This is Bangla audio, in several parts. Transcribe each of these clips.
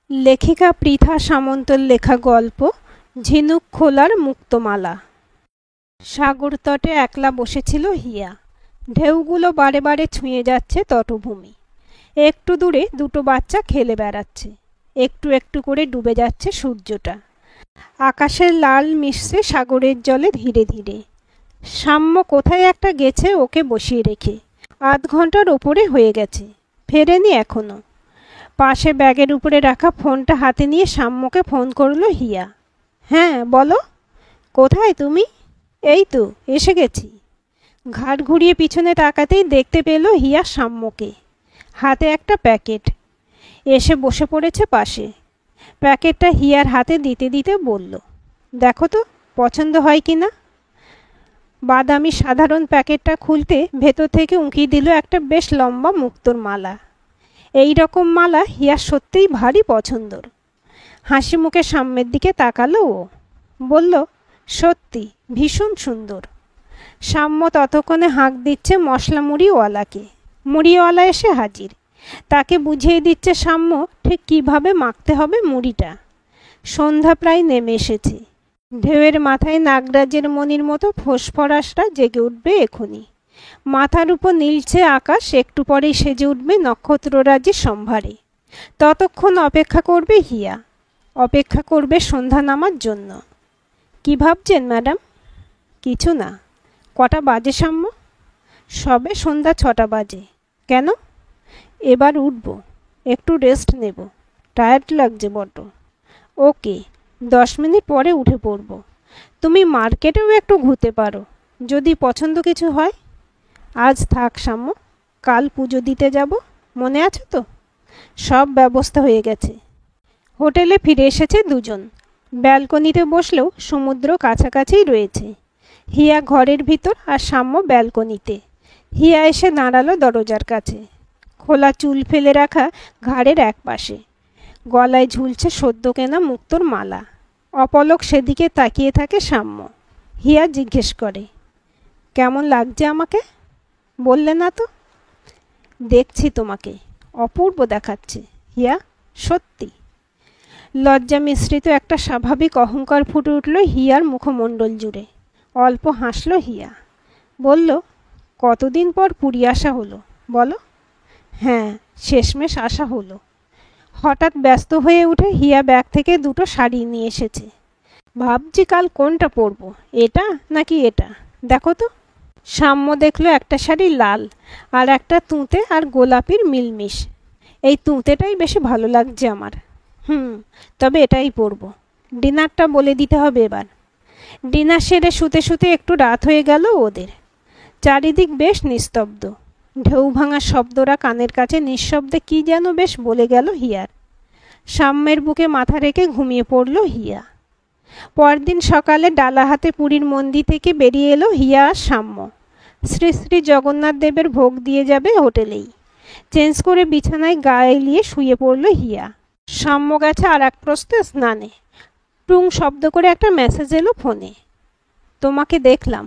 লেখিকা পৃথা সামন্তর লেখা গল্প ঝিনুক খোলার মুক্তমালা। সাগর তটে একলা বসেছিল হিয়া। ঢেউগুলো বারে বারে ছুঁয়ে যাচ্ছে তটভূমি। একটু দূরে দুটো বাচ্চা খেলে বেড়াচ্ছে। একটু একটু করে ডুবে যাচ্ছে সূর্যটা। আকাশের লাল মিশছে সাগরের জলে ধীরে ধীরে। সাম্য কোথায় একটা গেছে ওকে বসিয়ে রেখে। আধ ঘন্টার ওপরে হয়ে গেছে, ফেরেনি এখনো। পাশে ব্যাগের উপরে রাখা ফোনটা হাতে নিয়ে সাম্যকে ফোন করলো হিয়া। হ্যাঁ বলো, কোথায় তুমি? এই তো এসে গেছি। ঘাট ঘুরিয়ে পিছনে তাকাতেই দেখতে পেল হিয়া সাম্যকে, হাতে একটা প্যাকেট। এসে বসে পড়েছে পাশে। প্যাকেটটা হিয়ার হাতে দিতে দিতে বলল, দেখো তো পছন্দ হয় কি না। বাদামি সাধারণ প্যাকেটটা খুলতে ভেতর থেকে উঁকিয়ে দিল একটা বেশ লম্বা মুক্তোর মালা। এই রকম মালা হিয়ার সত্যিই ভারী পছন্দর। হাসি মুখে সাম্যের দিকে তাকালো ও, বলল, সত্যি ভীষণ সুন্দর। সাম্য ততক্ষণে হাঁক দিচ্ছে মশলা মুড়িওয়ালাকে। মুড়িওয়ালা এসে হাজির। তাকে বুঝিয়ে দিচ্ছে সাম্য ঠিক কিভাবে মাখতে হবে মুড়িটা। সন্ধ্যা প্রায় নেমে এসেছে। ঢেউয়ের মাথায় নাগরাজের মণির মতো ফোসফরাসটা জেগে উঠবে এখনই। মাথার উপর নীলছে আকাশ, একটু পরেই সেজে উঠবে নক্ষত্ররাজির সম্ভারে। ততক্ষণ অপেক্ষা করবে হিয়া, অপেক্ষা করবে সন্ধ্যা নামার জন্য। কি ভাবছেন ম্যাডাম? কিছু না। কটা বাজে সাম্য? সবে সন্ধ্যা 6টা বাজে। কেন? এবার উঠব, একটু রেস্ট নেব, টায়ার্ড লাগছে বড্ড। ওকে, 10 মিনিট পরে উঠে পড়ব। তুমি মার্কেটেও একটু ঘুরতে পারো, যদি পছন্দ কিছু হয়। আজ থাক সাম্য, কাল পুজো দিতে যাব, মনে আছে তো? সব ব্যবস্থা হয়ে গেছে। হোটেলে ফিরে এসেছে দুজন। ব্যালকনিতে বসলেও সমুদ্র কাছাকাছিই রয়েছে। হিয়া ঘরের ভিতর আর সাম্য ব্যালকনিতে। হিয়া এসে দাঁড়ালো দরজার কাছে। খোলা চুল ফেলে রাখা ঘাড়ের এক পাশে। গলায় ঝুলছে সদ্য কেনা মুক্তোর মালা। অপলক সেদিকে তাকিয়ে থাকে সাম্য। হিয়া জিজ্ঞেস করে, কেমন লাগছে আমাকে? বললে না তো। দেখছি তোমাকে, অপূর্ব দেখাচ্ছে হিয়া, সত্যি। লজ্জা মিশ্রিত একটা স্বাভাবিক অহংকার ফুটে উঠল হিয়ার মুখমণ্ডল জুড়ে। অল্প হাসল হিয়া, বলল, কতদিন পর পুরী আসা হলো বলো? হ্যাঁ, শেষমেশ আসা হলো। হঠাৎ ব্যস্ত হয়ে উঠে হিয়া ব্যাগ থেকে দুটো শাড়ি নিয়ে এসেছে। ভাবছি কাল কোনটা পরবো, এটা নাকি এটা, দেখো তো। সাম্য দেখলো একটা শাড়ি লাল আর একটা তুঁতে আর গোলাপির মিলমিশ। এই তুঁতেটাই বেশি ভালো লাগছে আমার। তবে এটাই পরবো। ডিনারটা বলে দিতে হবে এবার। ডিনার সেরে শুতে শুতে একটু রাত হয়ে গেল ওদের। চারিদিক বেশ নিস্তব্ধ। ঢেউ ভাঙা শব্দরা কানের কাছে নিঃশব্দে কি যেন বেশ বলে গেল হিয়ার। সাম্যের বুকে মাথা রেখে ঘুমিয়ে পড়ল হিয়া। পরদিন সকালে ডালা হাতে পুরীর মন্দির থেকে বেরিয়ে এলো হিয়া আর সাম্য। শ্রী শ্রী জগন্নাথ দেবের ভোগ দিয়ে যাবে হোটেলেই। চেঞ্জ করে বিছানায় গা এলিয়ে শুয়ে পড়ল হিয়া। সাম্য গেছে আর এক প্রস্তে স্নানে। টুং শব্দ করে একটা মেসেজ এলো ফোনে। তোমাকে দেখলাম,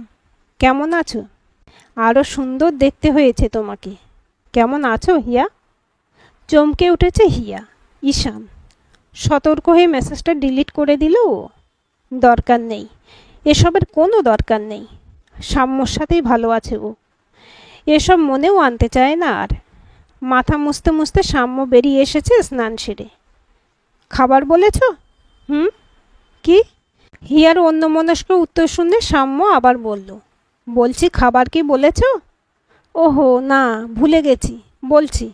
কেমন আছো? আরও সুন্দর দেখতে হয়েছে তোমাকে। কেমন আছো হিয়া? চমকে উঠেছে হিয়া। ঈশান। সতর্ক হয়ে মেসেজটা ডিলিট করে দিল ও। দরকার নেই, এসবের কোনো দরকার নেই। সাম্যর সাথেই ভালো আছে ও, এসব মনেও আনতে চায় না আর। মাথা মুছতে মুছতে সাম্য বেরিয়ে এসেছে স্নান সেরে। খাবার বলেছ? কি? হিয়ার অন্যমনস্ক উত্তর শুনে সাম্য আবার বলল, বলছি খাবার কি বলেছ? ওহো না, ভুলে গেছি, বলছি,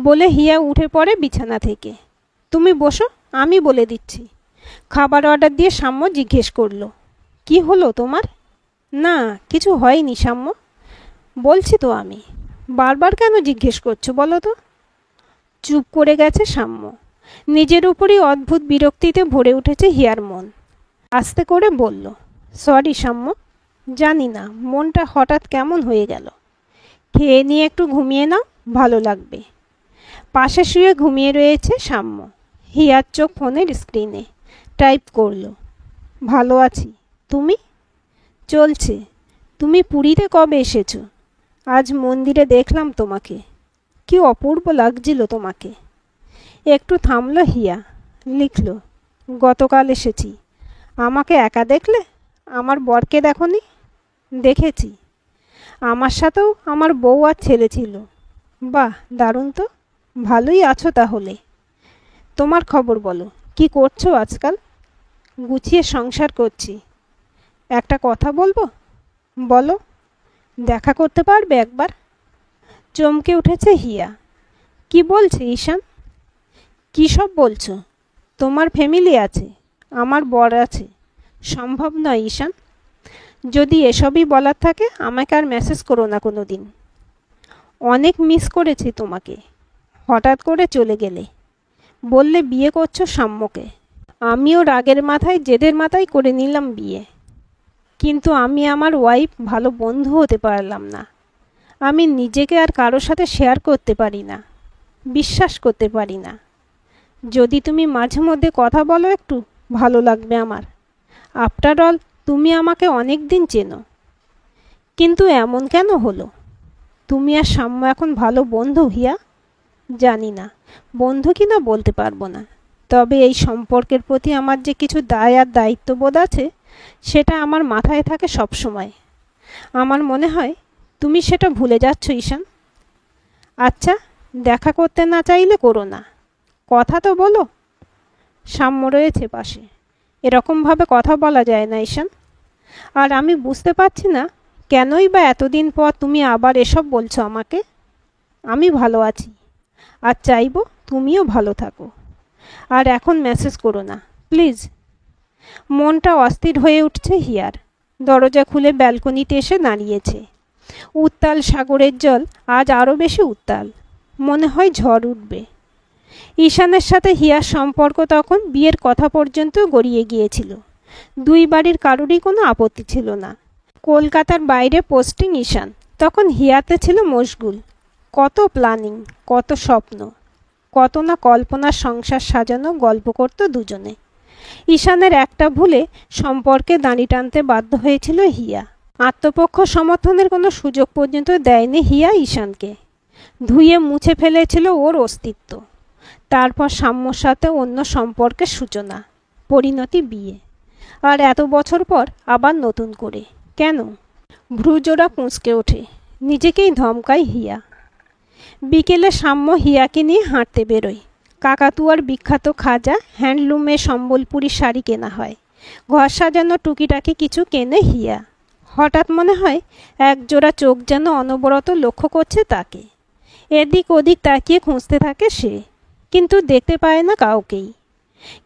বলে হিয়া উঠে পড়ে বিছানা থেকে। তুমি বসো, আমি বলে দিচ্ছি। খাবার অর্ডার দিয়ে সাম্য জিজ্ঞেস করলো, কি হলো তোমার? না কিছু হয়নি সাম্য, বলছি তো আমি। বারবার কেন জিজ্ঞেস করছো বলো তো? চুপ করে গেছে সাম্য। নিজের উপরই অদ্ভুত বিরক্তিতে ভরে উঠেছে হিয়ার মন। আস্তে করে বলল, সরি সাম্য, জানি না মনটা হঠাৎ কেমন হয়ে গেল। খেয়ে নিয়ে একটু ঘুমিয়ে নাও, ভালো লাগবে। পাশে শুয়ে ঘুমিয়ে রয়েছে সাম্য। হিয়ার চোখ ফোনের স্ক্রিনে। টাইপ করল, ভালো আছি, তুমি? চলছে। তুমি পুরীতে কবে এসেছো? আজ মন্দিরে দেখলাম তোমাকে, কি অপূর্ব লাগছিল তোমাকে। একটু থামল হিয়া। লিখল, গতকাল এসেছি। আমাকে একা দেখলে? আমার বরকে দেখনি? দেখেছি। আমার সাথেও আমার বউ আর ছেলে ছিল। বাহ, দারুণ তো। ভালোই আছো তাহলে। তোমার খবর বলো, কি করছো আজকাল? গুছিয়ে সংসার করছি। একটা কথা বলবো? বলো। দেখা করতে পারবে একবার? চমকে উঠেছে হিয়া। কি বলছে ঈশান? কী সব বলছো? তোমার ফ্যামিলি আছে, আমার বর আছে। সম্ভব নয় ঈশান। যদি এসবই বলার থাকে আমাকে আর মেসেজ করো না কোনো দিন। অনেক মিস করেছি তোমাকে। হঠাৎ করে চলে গেলে। বললে বিয়ে করছো সাম্যকে। আমিও রাগের মাথায় জেদের মাথায় করে নিলাম বিয়ে। কিন্তু আমি আমার ওয়াইফ ভালো বন্ধু হতে পারলাম না। আমি নিজেকে আর কারোর সাথে শেয়ার করতে পারি না, বিশ্বাস করতে পারি না। যদি তুমি মাঝে মধ্যে কথা বলো একটু ভালো লাগবে আমার। আফটার অল তুমি আমাকে অনেক দিন চেনো। কিন্তু এমন কেন হলো? তুমি আর সাম্য এখন ভালো বন্ধু হিয়া? জানি না, বন্ধু কিনা বলতে পারবো না। তবে এই সম্পর্কের প্রতি আমার যে কিছু দায় আর দায়িত্ববোধ আছে সেটা আমার মাথায় থাকে সব সময়। আমার মনে হয় তুমি সেটা ভুলে যাচ্ছ ঈশান। আচ্ছা, দেখা করতে না চাইলে করো না, কথা তো বলো। সাম্য রয়েছে পাশে। এরকমভাবে কথা বলা যায় না ঈশান। আর আমি বুঝতে পারছি না কেনই বা এতদিন পর তুমি আবার এসব বলছো আমাকে। আমি ভালো আছি আর চাইবো তুমিও ভালো থাকো। আর এখন মেসেজ করো না প্লিজ। মনটা অস্থির হয়ে উঠছে হিয়ার। দরজা খুলে ব্যালকনিতে এসে দাঁড়িয়েছে। উত্তাল সাগরের জল আজ আরও বেশি উত্তাল। মনে হয় ঝড় উঠবে। ঈশানের সাথে হিয়ার সম্পর্ক তখন বিয়ের কথা পর্যন্ত গড়িয়ে গিয়েছিল। দুই বাড়ির কারোরই কোনো আপত্তি ছিল না। কলকাতার বাইরে পোস্টিং ঈশান। তখন হিয়াতে ছিল মশগুল। কত প্ল্যানিং, কত স্বপ্ন, কত না কল্পনার সংসার সাজানো গল্প করত দুজনে। ঈশানের একটা ভুলে সম্পর্কে দাঁড়ি টানতে বাধ্য হয়েছিল হিয়া। আত্মপক্ষ সমর্থনের কোনো সুযোগ পর্যন্ত দেয়নি হিয়া ঈশানকে। ধুয়ে মুছে ফেলেছিল ওর অস্তিত্ব। তারপর সাম্যর সাথে অন্য সম্পর্কের সূচনা, পরিণতি বিয়ে। আর এত বছর পর আবার নতুন করে কেন? ভ্রুজোড়া কুঁচকে ওঠে। নিজেকেই ধমকায় হিয়া। বিকেলে সাম্য হিয়াকে নিয়ে হাঁটতে বেরোয়। কাকাতুয়ার বিখ্যাত খাজা হ্যান্ডলুমে সম্বলপুরি শাড়ি কেনা হয়। ঘর সাজানো টুকিটাকি কিছু কেনে হিয়া। হঠাৎ মনে হয় এক জোড়া চোখ যেন অনবরত লক্ষ্য করছে তাকে। এদিক ওদিক তাকিয়ে খুঁজতে থাকে সে, কিন্তু দেখতে পায় না কাউকেই।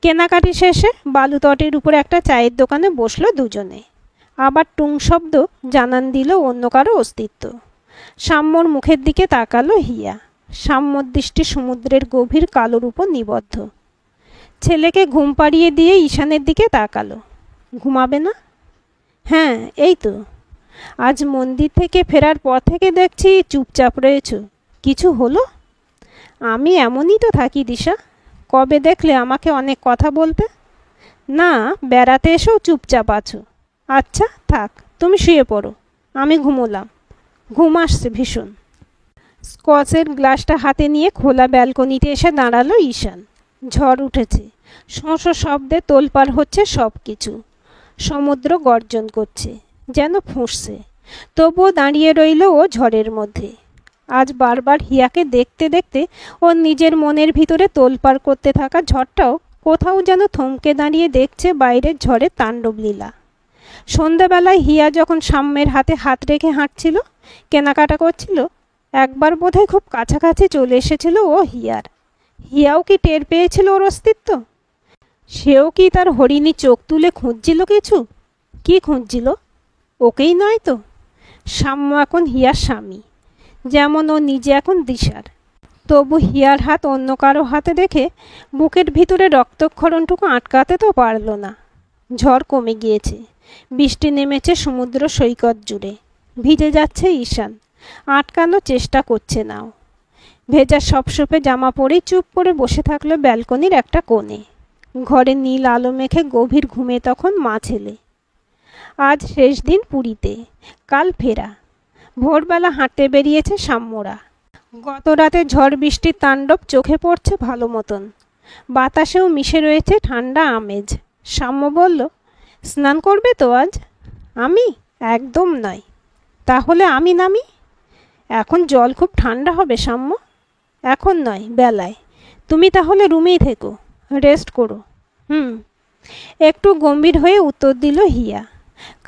কেনাকাটি শেষে বালুতটের উপর একটা চায়ের দোকানে বসলো দুজনে। আবার টুং শব্দ জানান দিল অন্য কারো অস্তিত্ব। সাম্যর মুখের দিকে তাকালো হিয়া। সাম্যর দৃষ্টি সমুদ্রের গভীর কালোর উপর নিবদ্ধ। ছেলেকে ঘুম পাড়িয়ে দিয়ে ঈশানের দিকে তাকালো। ঘুমাবে না? হ্যাঁ, এই তো। আজ মন্দির থেকে ফেরার পর থেকে দেখছি চুপচাপ রয়েছ। কিছু হলো? আমি এমনই তো থাকি দিশা। কবে দেখলে আমাকে অনেক কথা বলতে? না, বেড়াতে এসেও চুপচাপ আছো। আচ্ছা থাক, তুমি শুয়ে পড়ো, আমি ঘুমোলাম। ঘুম আসছে ভীষণ। স্কচের গ্লাসটা হাতে নিয়ে খোলা ব্যালকনিতে এসে দাঁড়ালো ঈশান। ঝড় উঠেছে। শোঁ শোঁ শব্দে তোলপাড় হচ্ছে সব কিছু। সমুদ্র গর্জন করছে, যেন ফুঁসছে। তবুও দাঁড়িয়ে রইল ও ঝড়ের মধ্যে। আজ বারবার হিয়াকে দেখতে দেখতে ওর নিজের মনের ভিতরে তোলপাড় করতে থাকা ঝড়টাও কোথাও যেন থমকে দাঁড়িয়ে দেখছে বাইরের ঝড়ের তাণ্ডবলীলা। সন্ধ্যাবেলায় হিয়া যখন সাম্যের হাতে হাত রেখে হাঁটছিল, কেনাকাটা করছিল, একবার বোধহয় খুব কাছাকাছি চলে এসেছিল ও হিয়ার। হিয়াও কি টের পেয়েছিল ওর অস্তিত্ব? সেও কি তার হরিণী চোখ তুলে খুঁজছিল কিছু? কি খুঁজছিল? ওকেই নয় তো? সাম্য এখন হিয়ার স্বামী, যেমন ও নিজে এখন দিশার। তবু হিয়ার হাত অন্য কারো হাতে দেখে বুকের ভিতরে রক্তক্ষরণটুকু আটকাতে তো পারল না। ঝড় কমে গিয়েছে। বৃষ্টি নেমেছে সমুদ্র সৈকত জুড়ে। ভিজে যাচ্ছে ঈশান। আটকানোর চেষ্টা করছে নাও। ভেজা সপসপে জামা পরেই চুপ করে বসে থাকলো ব্যালকনির একটা কোণে। ঘরে নীল আলো মেখে গভীর ঘুমে তখন মা ছেলে। আজ শেষ দিন পুরীতে, কাল ফেরা। ভোরবেলা হাঁটতে বেরিয়েছে সাম্যরা। গত রাতে ঝড় বৃষ্টির তাণ্ডব চোখে পড়ছে ভালো মতন। বাতাসেও মিশে রয়েছে ঠান্ডা আমেজ। সাম্য বলল, স্নান করবে তো আজ? আমি? একদম নয়। তাহলে আমি নামি? এখন জল খুব ঠান্ডা হবে সাম্য। এখন নয়, বেলায়। তুমি তাহলে রুমেই থেকো, রেস্ট করো। একটু গম্ভীর হয়ে উত্তর দিল হিয়া।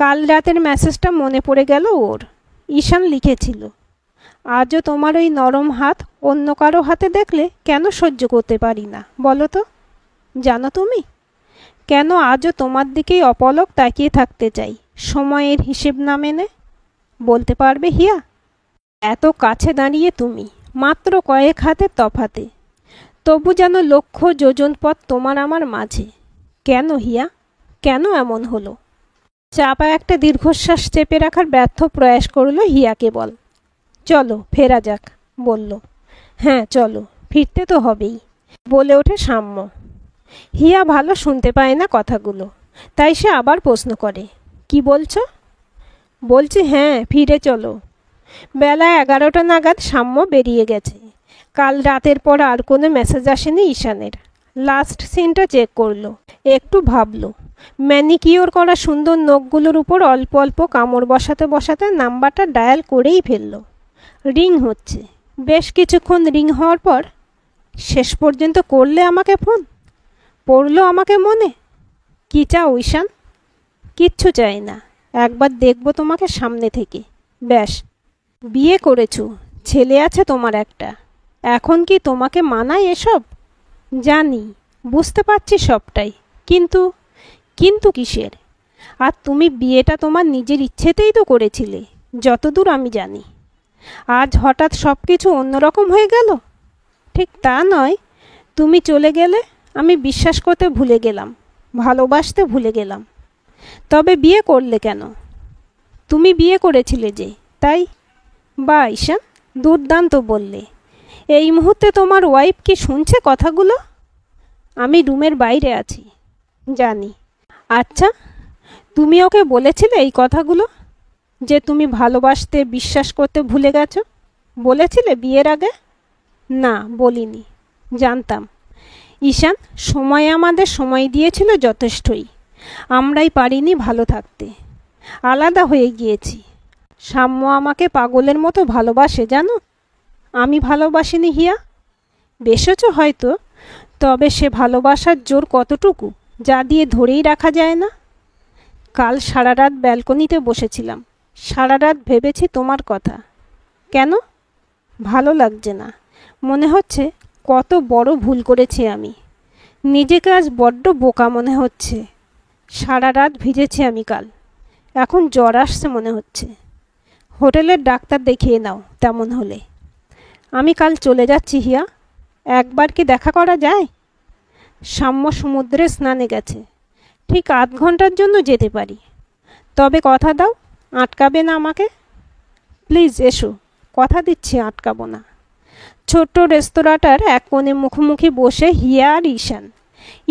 কাল রাতের মেসেজটা মনে পড়ে গেল ওর। ঈশান লিখেছিল, আজও তোমার ওই নরম হাত অন্য কারো হাতে দেখলে কেন সহ্য করতে পারি না বলো তো। জানো তুমি কেন আজও তোমার দিকেই অপলক তাকিয়ে থাকতে চাই, সময়ের হিসেব না মেনে? বলতে পারবে হিয়া? এত কাছে দাঁড়িয়ে তুমি, মাত্র কয়েক হাতের তফাতে, তবু যেন লক্ষ যোজন পথ তোমার আমার মাঝে। কেন হিয়া, কেন এমন হলো? চাপা একটা দীর্ঘশ্বাস চেপে রাখার ব্যর্থ প্রয়াস করল হিয়া কেবল। চলো ফেরা যাক, বলল। হ্যাঁ চলো, ফিরতে তো হবেই, বলে ওঠে সাম্য। হিয়া ভালো শুনতে পায় না কথাগুলো, তাই সে আবার প্রশ্ন করে, কি বলছো? বলছি হ্যাঁ, ফিরে চলো। বেলা 11টা নাগাদ সাম্য বেরিয়ে গেছে। কাল রাতের পর আর কোনো মেসেজ আসেনি ঈশানের। লাস্ট সিনটা চেক করলো, একটু ভাবলো। ম্যানিকিওর করা সুন্দর নখগুলোর উপর অল্প অল্প কামড় বসাতে বসাতে নাম্বারটা ডায়াল করেই ফেলল। রিং হচ্ছে। বেশ কিছুক্ষণ রিং হওয়ার পর, শেষ পর্যন্ত করলে আমাকে ফোন? পড়লো আমাকে মনে? কি চাও ঈশান? কিচ্ছু চাই না, একবার দেখবো তোমাকে সামনে থেকে, ব্যাস। বিয়ে করেছো, ছেলে আছে তোমার একটা, এখন কি তোমাকে মানায় এসব? জানি, বুঝতে পারছি সবটাই, কিন্তু কিন্তু কিসের? আর তুমি বিয়েটা তোমার নিজের ইচ্ছেতেই তো করেছিলে, যতদূর আমি জানি। আজ হঠাৎ সব কিছু অন্যরকম হয়ে গেল। ঠিক তা নয়, তুমি চলে গেলে আমি বিশ্বাস করতে ভুলে গেলাম, ভালোবাসতে ভুলে গেলাম। তবে বিয়ে করলে কেন? তুমি বিয়ে করেছিলে যে, তাই। বা ঈশান, দুর্দান্ত বললে। এই মুহূর্তে তোমার ওয়াইফ কি শুনছে কথাগুলো? আমি রুমের বাইরে আছি। জানি। আচ্ছা, তুমি ওকে বলেছিলে এই কথাগুলো, যে তুমি ভালোবাসতে বিশ্বাস করতে ভুলে গেছো? বলেছিলে বিয়ের আগে? না, বলিনি। জানতাম। ঈশান, সময় আমাদের সময় দিয়েছিল যথেষ্টই। আমরাই পারিনি ভালো থাকতে, আলাদা হয়ে গিয়েছি। সাম্য আমাকে পাগলের মতো ভালোবাসে জানো। আমি ভালোবাসিনি হিয়া। বেসেছ হয়তো, তবে সে ভালোবাসার জোর কতটুকু, যা দিয়ে ধরেই রাখা যায় না। কাল সারা রাত ব্যালকনিতে বসেছিলাম, সারা রাত ভেবেছি তোমার কথা। কেন? ভালো লাগছে না, মনে হচ্ছে কত বড় ভুল করেছি আমি। নিজেকে আজ বড্ড বোকা মনে হচ্ছে। সারা রাত ভিজেছি আমি কাল, এখন জ্বর আসছে মনে হচ্ছে। হোটেলের ডাক্তার দেখিয়ে নাও তেমন হলে। আমি কাল চলে যাচ্ছি হিয়া, একবার কি দেখা করা যায়? সাম্য সমুদ্রে স্নানে গেছে, ঠিক 8 ঘন্টার জন্য যেতে পারি। তবে কথা দাও, আটকাবে না আমাকে? প্লিজ এসো, কথা দিচ্ছি আটকাবো না। ছোট্ট রেস্তোরাঁটার এক কোণে মুখোমুখি বসে হিয়া আর ঈশান।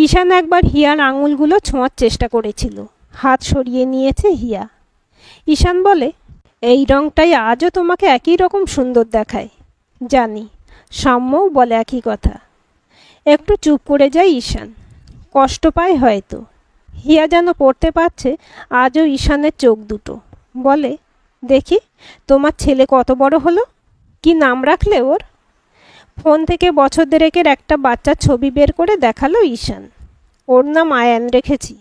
ঈশান একবার হিয়ার আঙুলগুলো ছোঁয়ার চেষ্টা করেছিল, হাত সরিয়ে নিয়েছে হিয়া। ঈশান বলে, এই রংটাই আজও তোমাকে একই রকম সুন্দর দেখায়। জানি, সাম্যও বলে একই কথা। একটু চুপ করে যায় ঈশান, কষ্ট পায় হয়তো। হিয়া যেন পড়তে পারছে আজও ঈশানের চোখ দুটো। বলে, দেখি তোমার ছেলে কত বড় হলো, কি নাম রাখলে ওর? ফোন থেকে বছর দেড়েকের একটা বাচ্চার ছবি বের করে দেখালো ঈশান। ওর নাম আয়ান রেখেছি।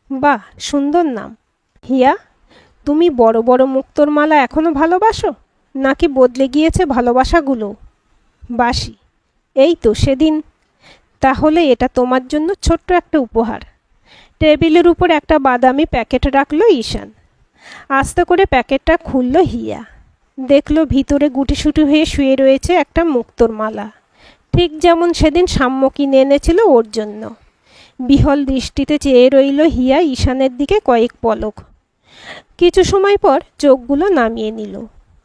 বাহ, সুন্দর নাম। হিয়া, তুমি বড় বড় মুক্তোর মালা এখনো ভালোবাসো, নাকি বদলে গিয়েছে ভালোবাসাগুলো? বাসি, এই তো সেদিন। তাহলে এটা তোমার জন্য ছোট্ট একটা উপহার। টেবিলের উপর একটা বাদামি প্যাকেট রাখলো ঈশান। আস্তে করে প্যাকেটটা খুলল হিয়া, দেখল ভিতরে গুটিসুটি হয়ে শুয়ে রয়েছে একটা মুক্তোর মালা, ঠিক যেমন সেদিন সাম্য কিনে এনেছিল ওর জন্য। বিহল দৃষ্টিতে চেয়ে রইল হিয়া ঈশানের দিকে কয়েক পলক। কিছু সময় পর চোখগুলো নামিয়ে নিল,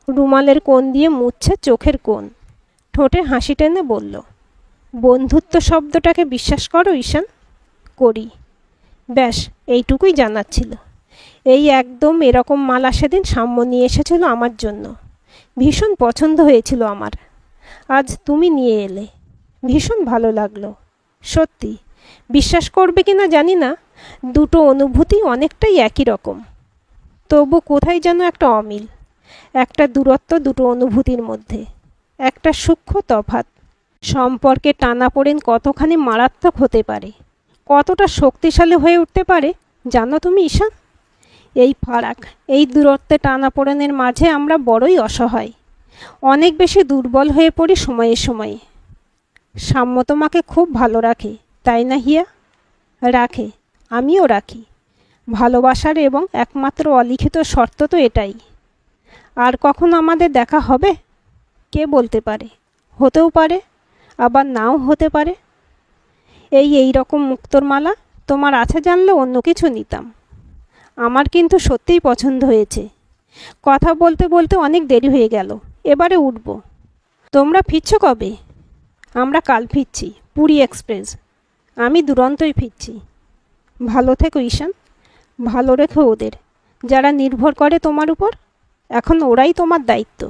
রুমালের কোণ দিয়ে মুছছে চোখের কোণ। ঠোঁটে হাসি টেনে বলল, বন্ধুত্ব শব্দটাকে বিশ্বাস করো ঈশান? করি। ব্যাস, এইটুকুই জানার ছিল। এই একদম এরকম মালা সেদিন সাম্য নিয়ে এসেছিল আমার জন্য, ভীষণ পছন্দ হয়েছিল আমার। আজ তুমি নিয়ে এলে, ভীষণ ভালো লাগলো। সত্যি, বিশ্বাস করবে কি না জানি না, দুটো অনুভূতি অনেকটাই একই রকম। তবু কোথায় যেন একটা অমিল, একটা দূরত্ব দুটো অনুভূতির মধ্যে, একটা সূক্ষ্ম তফাৎ। সম্পর্কে টানাপোড়েন কতখানি মারাত্মক হতে পারে, কতটা শক্তিশালী হয়ে উঠতে পারে জানো তুমি ঈশান? এই ফারাক, এই দূরত্বে টানাপোড়েনের মাঝে আমরা বড়ই অসহায়, অনেক বেশি দুর্বল হয়ে পড়ি সময়ে সময়ে। সাম্য তোমাকে খুব ভালো রাখে, তাই না হিয়া? রাখে, আমিও রাখি। ভালোবাসার এবং একমাত্র অলিখিত শর্ত তো এটাই। আর কখনো আমাদের দেখা হবে কে বলতে পারে, হতেও পারে আবার নাও হতে পারে। এই রকম মুক্তোর মালা তোমার আছে জানলে অন্য কিছু নিতাম। আমার কিন্তু সত্যিই পছন্দ হয়েছে। কথা বলতে বলতে অনেক দেরি হয়ে গেল, এবারে উঠব। তোমরা ফিরছো কবে? আমরা কাল ফিরছি, পুরী এক্সপ্রেস। আমি দুরন্তই ফিরছি। ভালো থেকো ঈশান, ভালো রেখো ওদের, যারা নির্ভর করে তোমার উপর। এখন ওরাই তোমার দায়িত্ব।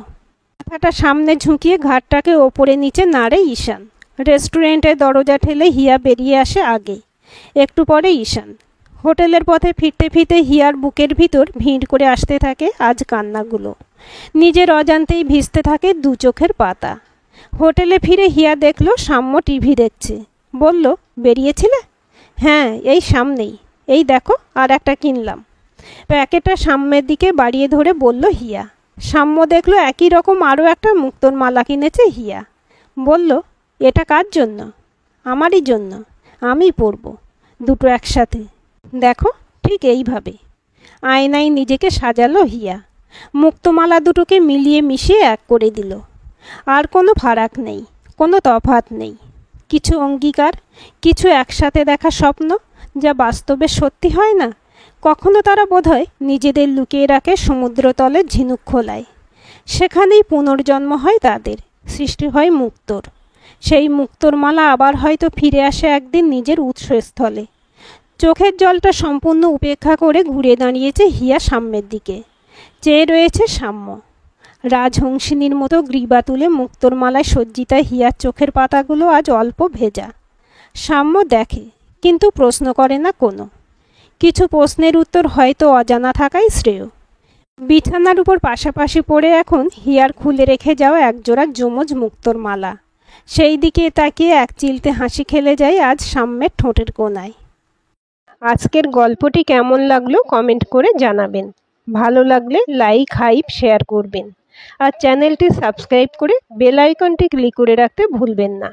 মাথাটা সামনে ঝুঁকিয়ে ঘাটটাকে ওপরে নিচে নাড়ে ঈশান। রেস্টুরেন্টের দরজা ঠেলে হিয়া বেরিয়ে আসে আগে, একটু পরে ঈশান। হোটেলের পথে ফিরতে ফিরতে হিয়ার বুকের ভিতর ভিড় করে আসতে থাকে আজ কান্নাগুলো। নিজের অজান্তেই ভিজতে থাকে দু চোখের পাতা। হোটেলে ফিরে হিয়া দেখল সাম্য টিভি দেখছে। বলল, বেরিয়েছিলে? হ্যাঁ, এই সামনেই, এই দেখো আর একটা কিনলাম। প্যাকেটটা সাম্যের দিকে বাড়িয়ে ধরে বলল হিয়া। সাম্য দেখল একই রকম আরও একটা মুক্তোর মালা কিনেছে হিয়া। বলল, এটা কার জন্য? আমারই জন্য, আমি পরব, দুটো একসাথে। দেখো, ঠিক এইভাবে। আয়নায় নিজেকে সাজালো হিয়া। মুক্তমালা দুটোকে মিলিয়ে মিশিয়ে এক করে দিল। আর কোনো ফারাক নেই, কোনো তফাৎ নেই। কিছু অঙ্গীকার, কিছু একসাথে দেখা স্বপ্ন, যা বাস্তবে সত্যি হয় না। কখনো তারা বোধহয় নিজেদের লুকিয়ে রাখে সমুদ্রতলে ঝিনুক খোলায়। সেখানেই পুনর্জন্ম হয় তাদের, সৃষ্টি হয় মুক্তোর। সেই মুক্তোর মালা আবার হয়তো ফিরে আসে একদিন নিজের উৎসস্থলে। চোখের জলটা সম্পূর্ণ উপেক্ষা করে ঘুরে দাঁড়িয়েছে হিয়া সাম্যের দিকে। চেয়ে রয়েছে সাম্য। রাজহংসিনীর মতো গ্রীবা তুলে মুক্তোর মালায় সজ্জিতা হিয়ার চোখের পাতাগুলো আজ অল্প ভেজা। সাম্য দেখে, কিন্তু প্রশ্ন করে না কোনো। কিছু প্রশ্নের উত্তর হয়তো অজানা থাকাই শ্রেয়। বিছানার উপর পাশাপাশি পড়ে এখন হিয়ার খুলে রেখে যাওয়া একজোড়া যমজ মুক্তোর মালা। সেই দিকে তাকিয়ে এক চিলতে হাসি খেলে যায় আজ সাম্যের ঠোঁটের কোণায়। আজকের গল্পটি কেমন লাগলো কমেন্ট করে জানাবেন। ভালো লাগলে লাইক, হাইপ, শেয়ার করবেন। আর চ্যানেলটি সাবস্ক্রাইব করে বেল আইকনটি ক্লিক করে রাখতে ভুলবেন না।